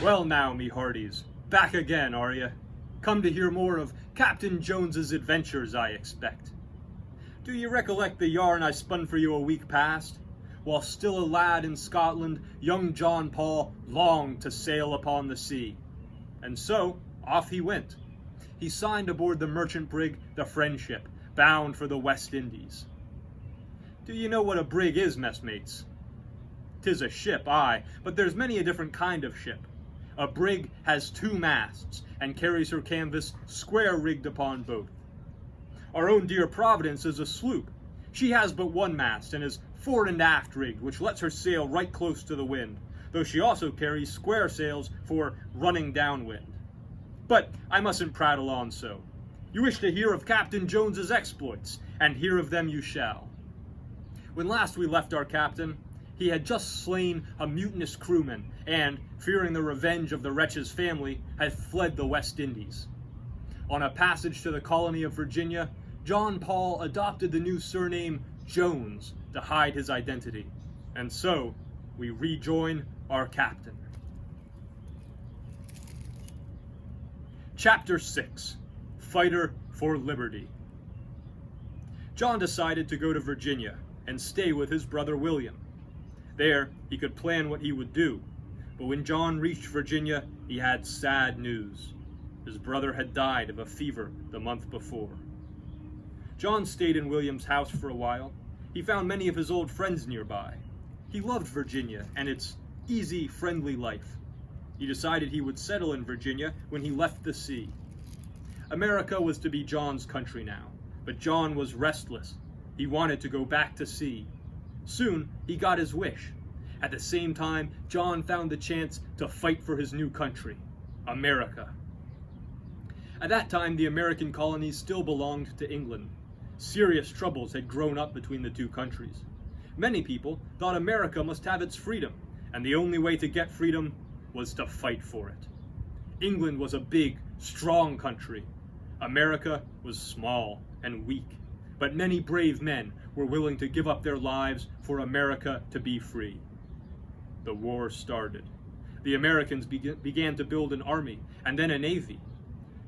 Well now, me hearties, back again, are ye? Come to hear more of Captain Jones's adventures, I expect. Do ye recollect the yarn I spun for you a week past? While still a lad in Scotland, young John Paul longed to sail upon the sea. And so, off he went. He signed aboard the merchant brig, the Friendship, bound for the West Indies. Do ye know what a brig is, messmates? 'Tis a ship, aye, but there's many a different kind of ship. A brig has 2 masts, and carries her canvas square rigged upon both. Our own dear Providence is a sloop. She has but 1 mast, and is fore and aft rigged, which lets her sail right close to the wind, though she also carries square sails for running downwind. But I mustn't prattle on so. You wish to hear of Captain Jones's exploits, and hear of them you shall. When last we left our captain, he had just slain a mutinous crewman, and, fearing the revenge of the wretch's family, had fled the West Indies. On a passage to the colony of Virginia, John Paul adopted the new surname Jones to hide his identity, and so we rejoin our captain. Chapter 6. Fighter for Liberty. John decided to go to Virginia and stay with his brother William. There, he could plan what he would do, but when John reached Virginia, he had sad news. His brother had died of a fever the month before. John stayed in William's house for a while. He found many of his old friends nearby. He loved Virginia and its easy, friendly life. He decided he would settle in Virginia when he left the sea. America was to be John's country now, but John was restless. He wanted to go back to sea. Soon, he got his wish. At the same time, John found the chance to fight for his new country, America. At that time, the American colonies still belonged to England. Serious troubles had grown up between the 2 countries. Many people thought America must have its freedom, and the only way to get freedom was to fight for it. England was a big, strong country. America was small and weak, but many brave men were willing to give up their lives for America to be free. The war started. The Americans began to build an army and then a navy.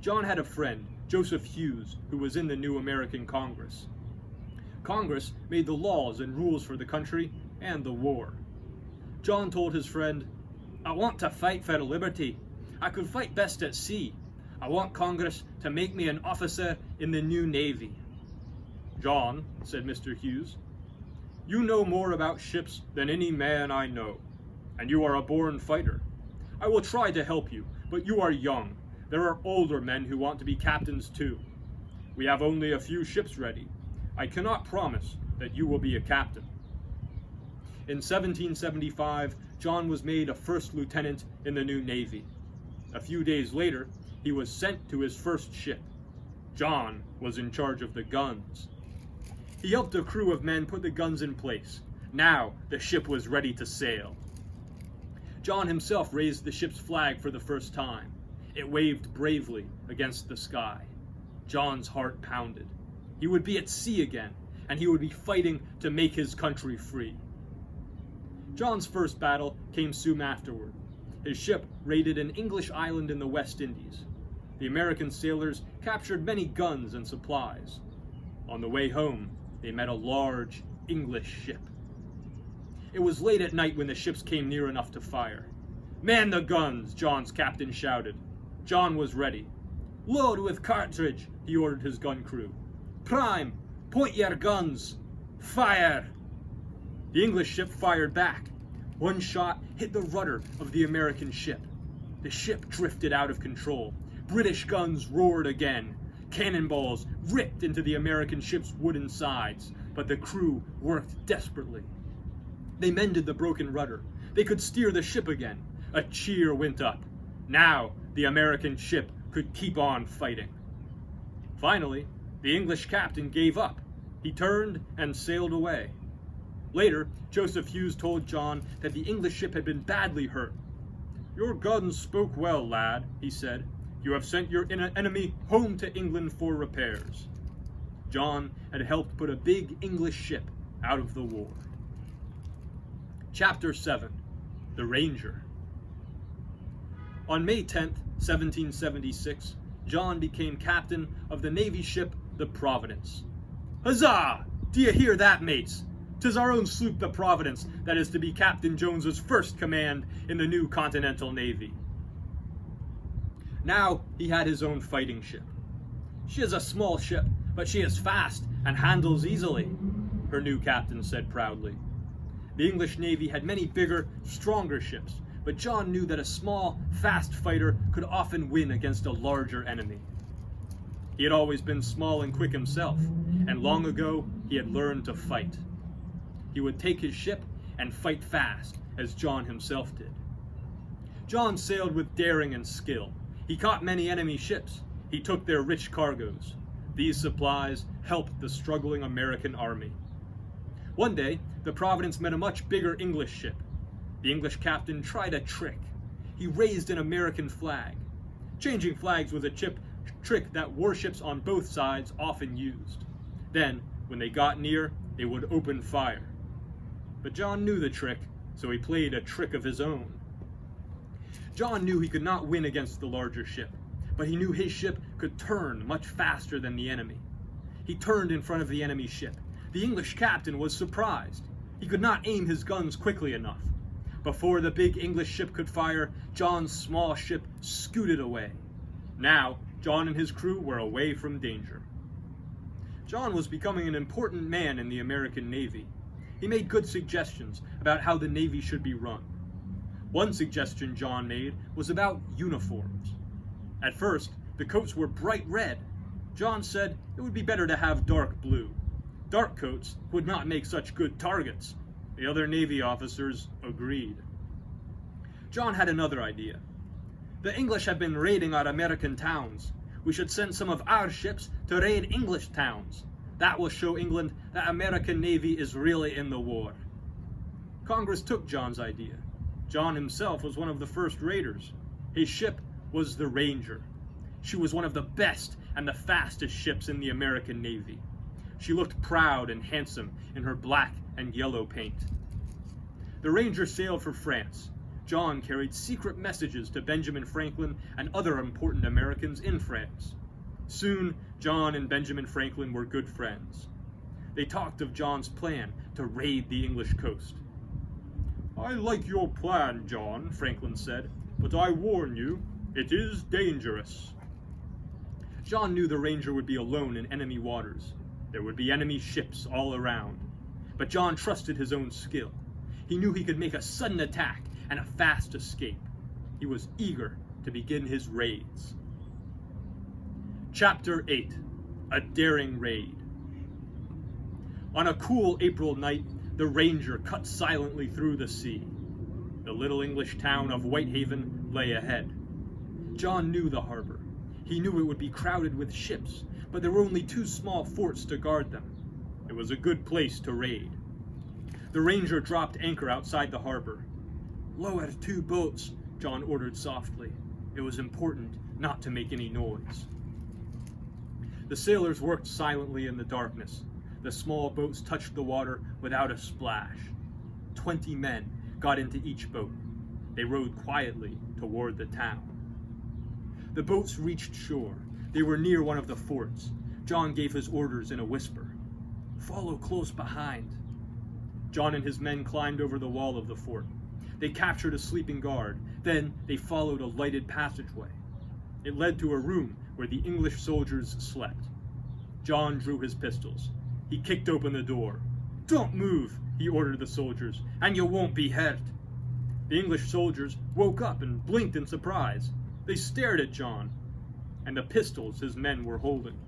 John had a friend, Joseph Hughes, who was in the new American Congress. Congress made the laws and rules for the country and the war. John told his friend, "I want to fight for liberty. I could fight best at sea. I want Congress to make me an officer in the new Navy." "John," said Mr. Hughes, "you know more about ships than any man I know, and you are a born fighter. I will try to help you, but you are young. There are older men who want to be captains too. We have only a few ships ready. I cannot promise that you will be a captain." In 1775, John was made a first lieutenant in the new Navy. A few days later, he was sent to his first ship. John was in charge of the guns. He helped a crew of men put the guns in place. Now the ship was ready to sail. John himself raised the ship's flag for the first time. It waved bravely against the sky. John's heart pounded. He would be at sea again, and he would be fighting to make his country free. John's first battle came soon afterward. His ship raided an English island in the West Indies. The American sailors captured many guns and supplies. On the way home, they met a large English ship. It was late at night when the ships came near enough to fire. "Man the guns!" John's captain shouted. John was ready. "Load with cartridge," he ordered his gun crew. "Prime, point your guns. Fire!" The English ship fired back. One shot hit the rudder of the American ship. The ship drifted out of control. British guns roared again. Cannonballs ripped into the American ship's wooden sides, but the crew worked desperately. They mended the broken rudder. They could steer the ship again. A cheer went up. Now the American ship could keep on fighting. Finally, the English captain gave up. He turned and sailed away. Later, Joseph Hughes told John that the English ship had been badly hurt. "Your guns spoke well, lad," he said. "You have sent your enemy home to England for repairs." John had helped put a big English ship out of the war. Chapter 7. The Ranger. On May 10th, 1776, John became captain of the Navy ship the Providence. Huzzah! Do you hear that, mates? 'Tis our own sloop the Providence that is to be Captain Jones's first command in the new Continental Navy. Now he had his own fighting ship. She is a small ship, but she is fast and handles easily, her new captain said proudly. The English Navy had many bigger, stronger ships, but John knew that a small, fast fighter could often win against a larger enemy. He had always been small and quick himself, and long ago he had learned to fight. He would take his ship and fight fast, as John himself did. John sailed with daring and skill. He caught many enemy ships. He took their rich cargoes. These supplies helped the struggling American army. One day, the Providence met a much bigger English ship. The English captain tried a trick. He raised an American flag. Changing flags was a trick that warships on both sides often used. Then, when they got near, they would open fire. But John knew the trick, so he played a trick of his own. John knew he could not win against the larger ship, but he knew his ship could turn much faster than the enemy. He turned in front of the enemy ship. The English captain was surprised. He could not aim his guns quickly enough. Before the big English ship could fire, John's small ship scooted away. Now, John and his crew were away from danger. John was becoming an important man in the American Navy. He made good suggestions about how the Navy should be run. One suggestion John made was about uniforms. At first, the coats were bright red. John said it would be better to have dark blue. Dark coats would not make such good targets. The other Navy officers agreed. John had another idea. The English have been raiding our American towns. We should send some of our ships to raid English towns. That will show England that American Navy is really in the war. Congress took John's idea. John himself was one of the first raiders. His ship was the Ranger. She was one of the best and the fastest ships in the American Navy. She looked proud and handsome in her black and yellow paint. The Ranger sailed for France. John carried secret messages to Benjamin Franklin and other important Americans in France. Soon, John and Benjamin Franklin were good friends. They talked of John's plan to raid the English coast. "I like your plan, John," Franklin said, "but I warn you, it is dangerous." John knew the Ranger would be alone in enemy waters. There would be enemy ships all around. But John trusted his own skill. He knew he could make a sudden attack and a fast escape. He was eager to begin his raids. Chapter 8. A Daring Raid. On a cool April night, the Ranger cut silently through the sea. The little English town of Whitehaven lay ahead. John knew the harbor. He knew it would be crowded with ships, but there were only 2 small forts to guard them. It was a good place to raid. The Ranger dropped anchor outside the harbor. "Lower 2 boats," John ordered softly. It was important not to make any noise. The sailors worked silently in the darkness. The small boats touched the water without a splash. 20 men got into each boat. They rowed quietly toward the town. The boats reached shore. They were near one of the forts. John gave his orders in a whisper. "Follow close behind." John and his men climbed over the wall of the fort. They captured a sleeping guard. Then they followed a lighted passageway. It led to a room where the English soldiers slept. John drew his pistols. He kicked open the door. "Don't move," he ordered the soldiers, "and you won't be hurt." The English soldiers woke up and blinked in surprise. They stared at John and the pistols his men were holding.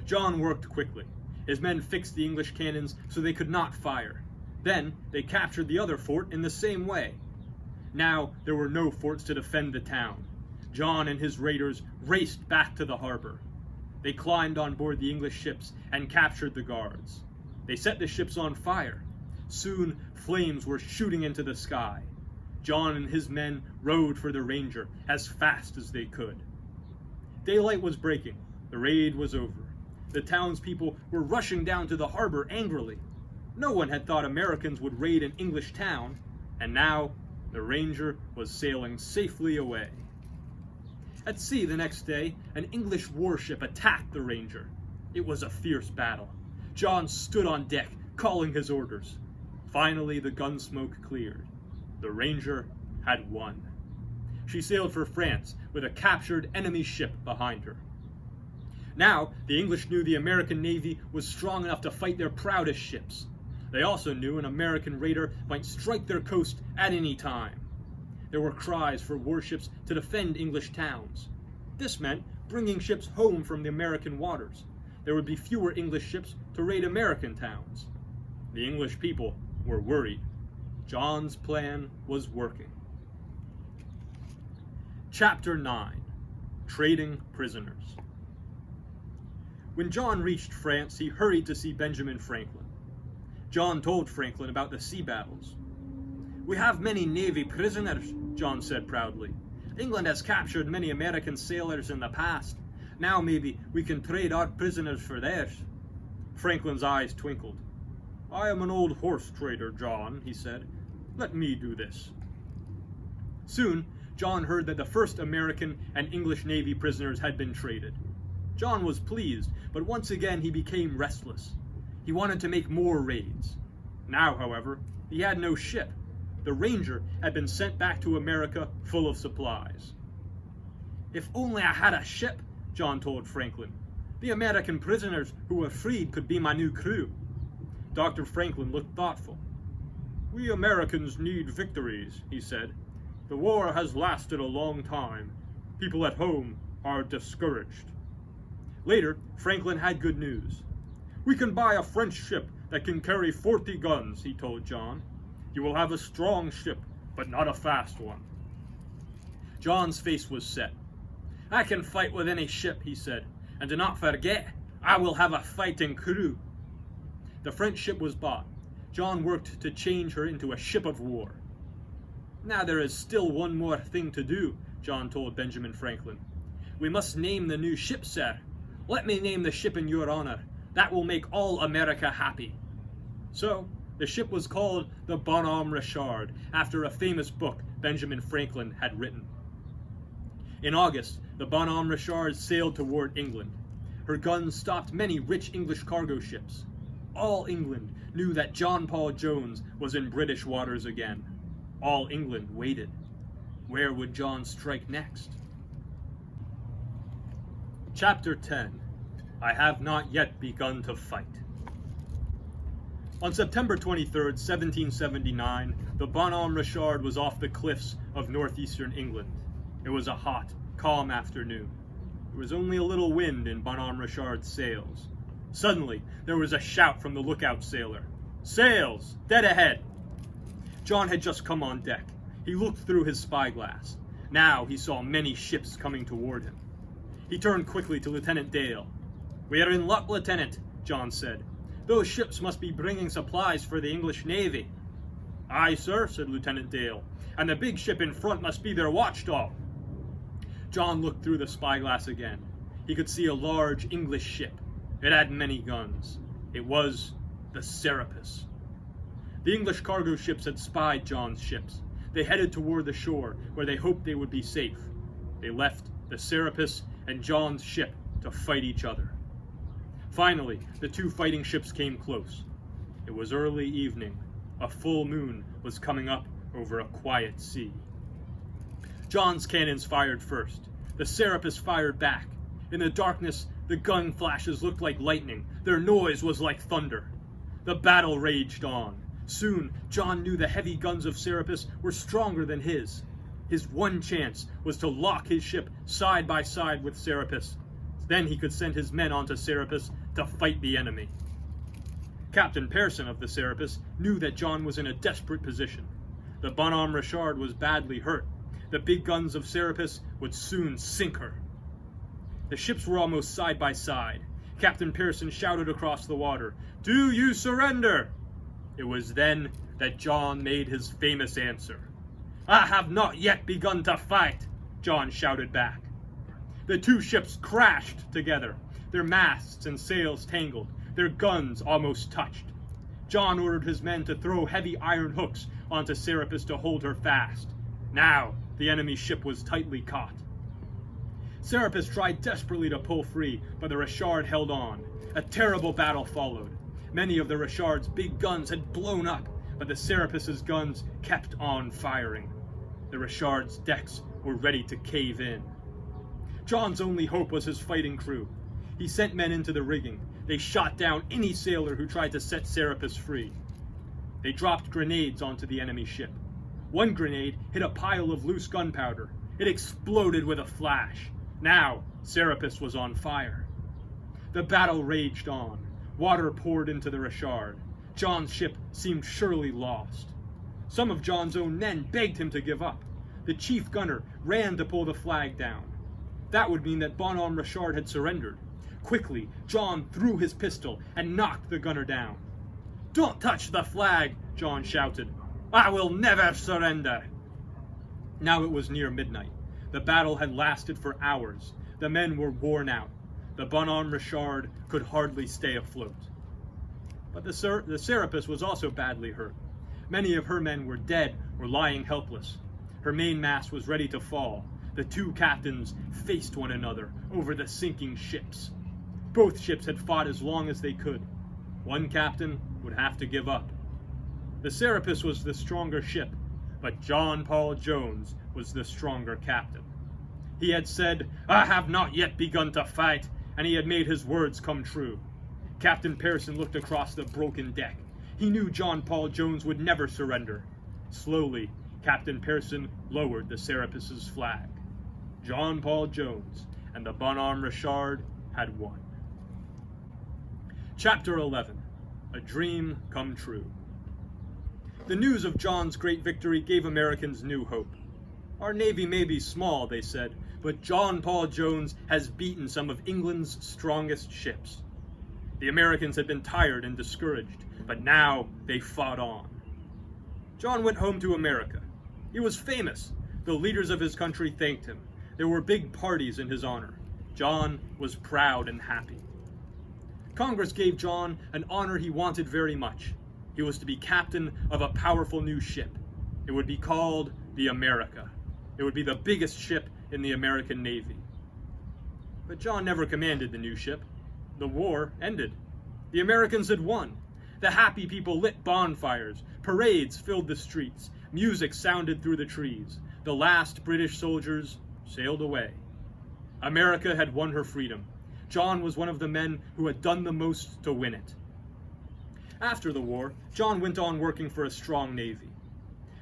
John worked quickly. His men fixed the English cannons so they could not fire. Then they captured the other fort in the same way. Now there were no forts to defend the town. John and his raiders raced back to the harbor. They climbed on board the English ships and captured the guards. They set the ships on fire. Soon flames were shooting into the sky. John and his men rowed for the Ranger as fast as they could. Daylight was breaking. The raid was over. The townspeople were rushing down to the harbor angrily. No one had thought Americans would raid an English town, and now The Ranger was sailing safely away. At sea the next day, an English warship attacked the Ranger. It was a fierce battle. John stood on deck, calling his orders. Finally, the gun smoke cleared. The Ranger had won. She sailed for France with a captured enemy ship behind her. Now, the English knew the American Navy was strong enough to fight their proudest ships. They also knew an American raider might strike their coast at any time. There were cries for warships to defend English towns. This meant bringing ships home from the American waters. There would be fewer English ships to raid American towns. The English people were worried. John's plan was working. Chapter 9. Trading Prisoners. When John reached France, he hurried to see Benjamin Franklin. John told Franklin about the sea battles. "We have many Navy prisoners," John said proudly. "England has captured many American sailors in the past. Now maybe we can trade our prisoners for theirs." Franklin's eyes twinkled. "I am an old horse trader, John," he said. "Let me do this." Soon, John heard that the first American and English Navy prisoners had been traded. John was pleased, but once again he became restless. He wanted to make more raids. Now, however, he had no ship. The Ranger had been sent back to America full of supplies. "If only I had a ship," John told Franklin. "The American prisoners who were freed could be my new crew." Dr. Franklin looked thoughtful. "We Americans need victories," he said. "The war has lasted a long time. People at home are discouraged." Later, Franklin had good news. "We can buy a French ship that can carry 40 guns, he told John. "You will have a strong ship, but not a fast one." John's face was set. "I can fight with any ship," he said, "and do not forget, I will have a fighting crew." The French ship was bought. John worked to change her into a ship of war. "Now there is still one more thing to do," John told Benjamin Franklin. "We must name the new ship, sir. Let me name the ship in your honor. That will make all America happy." So, the ship was called the Bonhomme Richard, after a famous book Benjamin Franklin had written. In August, the Bonhomme Richard sailed toward England. Her guns stopped many rich English cargo ships. All England knew that John Paul Jones was in British waters again. All England waited. Where would John strike next? Chapter 10. I have not yet begun to fight. On September 23, 1779, the Bonhomme Richard was off the cliffs of northeastern England. It was a hot, calm afternoon. There was only a little wind in Bonhomme Richard's sails. Suddenly, there was a shout from the lookout sailor. "Sails! Dead ahead!" John had just come on deck. He looked through his spyglass. Now he saw many ships coming toward him. He turned quickly to Lieutenant Dale. "We are in luck, Lieutenant," John said. "Those ships must be bringing supplies for the English Navy." "Aye, sir," said Lieutenant Dale, "and the big ship in front must be their watchdog." John looked through the spyglass again. He could see a large English ship. It had many guns. It was the Serapis. The English cargo ships had spied John's ships. They headed toward the shore, where they hoped they would be safe. They left the Serapis and John's ship to fight each other. Finally, the two fighting ships came close. It was early evening. A full moon was coming up over a quiet sea. John's cannons fired first. The Serapis fired back. In the darkness, the gun flashes looked like lightning. Their noise was like thunder. The battle raged on. Soon, John knew the heavy guns of Serapis were stronger than his. His one chance was to lock his ship side by side with Serapis. Then he could send his men onto Serapis to fight the enemy. Captain Pearson of the Serapis knew that John was in a desperate position. The Bonhomme Richard was badly hurt. The big guns of Serapis would soon sink her. The ships were almost side by side. Captain Pearson shouted across the water, "Do you surrender?" It was then that John made his famous answer. "I have not yet begun to fight," John shouted back. The two ships crashed together. Their masts and sails tangled. Their guns almost touched. John ordered his men to throw heavy iron hooks onto Serapis to hold her fast. Now the enemy ship was tightly caught. Serapis tried desperately to pull free, but the Richard held on. A terrible battle followed. Many of the Richard's big guns had blown up, but the Serapis's guns kept on firing. The Richard's decks were ready to cave in. John's only hope was his fighting crew. He sent men into the rigging. They shot down any sailor who tried to set Serapis free. They dropped grenades onto the enemy ship. One grenade hit a pile of loose gunpowder. It exploded with a flash. Now Serapis was on fire. The battle raged on. Water poured into the Richard. John's ship seemed surely lost. Some of John's own men begged him to give up. The chief gunner ran to pull the flag down. That would mean that Bonhomme Richard had surrendered. Quickly, John threw his pistol and knocked the gunner down. "Don't touch the flag," John shouted. "I will never surrender." Now it was near midnight. The battle had lasted for hours. The men were worn out. The Bonhomme Richard could hardly stay afloat. But the Serapis was also badly hurt. Many of her men were dead or lying helpless. Her mainmast was ready to fall. The two captains faced one another over the sinking ships. Both ships had fought as long as they could. One captain would have to give up. The Serapis was the stronger ship, but John Paul Jones was the stronger captain. He had said, "I have not yet begun to fight," and he had made his words come true. Captain Pearson looked across the broken deck. He knew John Paul Jones would never surrender. Slowly, Captain Pearson lowered the Serapis's flag. John Paul Jones and the Bonhomme Richard had won. Chapter 11. A Dream Come True. The news of John's great victory gave Americans new hope. "Our navy may be small," they said, "but John Paul Jones has beaten some of England's strongest ships." The Americans had been tired and discouraged, but now they fought on. John went home to America. He was famous. The leaders of his country thanked him. There were big parties in his honor. John was proud and happy. Congress gave John an honor he wanted very much. He was to be captain of a powerful new ship. It would be called the America. It would be the biggest ship in the American Navy. But John never commanded the new ship. The war ended. The Americans had won. The happy people lit bonfires. Parades filled the streets. Music sounded through the trees. The last British soldiers sailed away. America had won her freedom. John was one of the men who had done the most to win it. After the war, John went on working for a strong navy.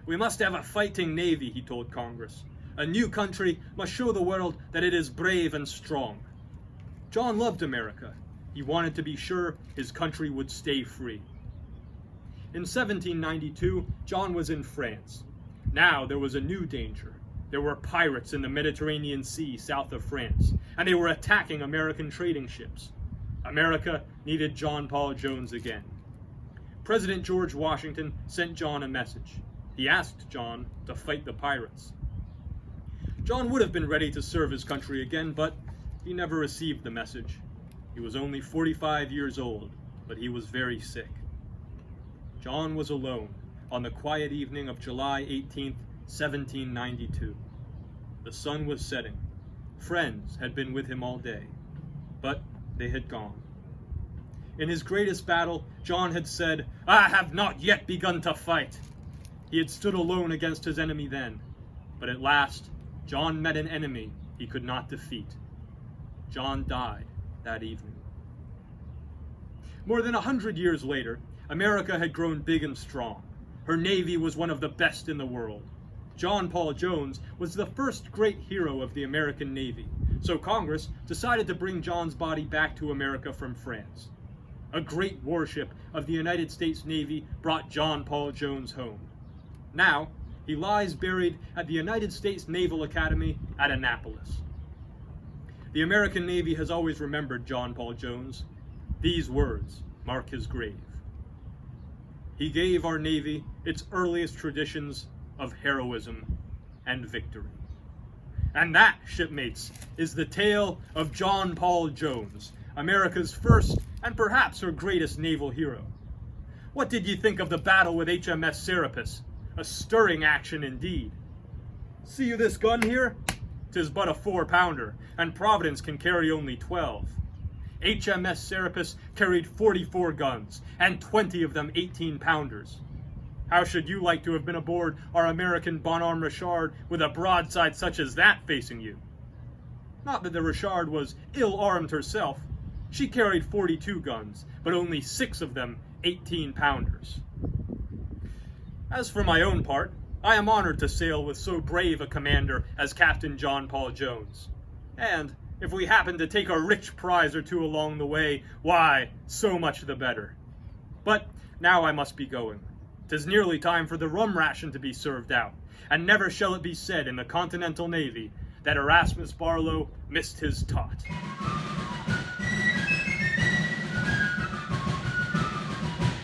"We must have a fighting navy," he told Congress. "A new country must show the world that it is brave and strong." John loved America. He wanted to be sure his country would stay free. In 1792, John was in France. Now there was a new danger. There were pirates in the Mediterranean Sea south of France, and they were attacking American trading ships. America needed John Paul Jones again. President George Washington sent John a message. He asked John to fight the pirates. John would have been ready to serve his country again, but he never received the message. He was only 45 years old, but he was very sick. John was alone on the quiet evening of July 18th, 1792. The sun was setting. Friends had been with him all day, but they had gone. In his greatest battle, John had said, "I have not yet begun to fight." He had stood alone against his enemy then, but at last, John met an enemy he could not defeat. John died that evening. More than 100 years later, America had grown big and strong. Her navy was one of the best in the world. John Paul Jones was the first great hero of the American Navy, so Congress decided to bring John's body back to America from France. A great warship of the United States Navy brought John Paul Jones home. Now, he lies buried at the United States Naval Academy at Annapolis. The American Navy has always remembered John Paul Jones. These words mark his grave. He gave our Navy its earliest traditions of heroism and victory. And that, shipmates, is the tale of John Paul Jones, America's first and perhaps her greatest naval hero. What did ye think of the battle with HMS Serapis? A stirring action indeed. See you this gun here? 'Tis but a 4-pounder, and Providence can carry only 12. HMS Serapis carried 44 guns, and 20 of them 18-pounders. How should you like to have been aboard our American Bonhomme Richard with a broadside such as that facing you? Not that the Richard was ill-armed herself. She carried 42 guns, but only 6 of them 18-pounders. As for my own part, I am honored to sail with so brave a commander as Captain John Paul Jones. And if we happen to take a rich prize or two along the way, why, so much the better. But now I must be going. 'Tis nearly time for the rum ration to be served out, and never shall it be said in the Continental Navy that Erasmus Barlow missed his tot.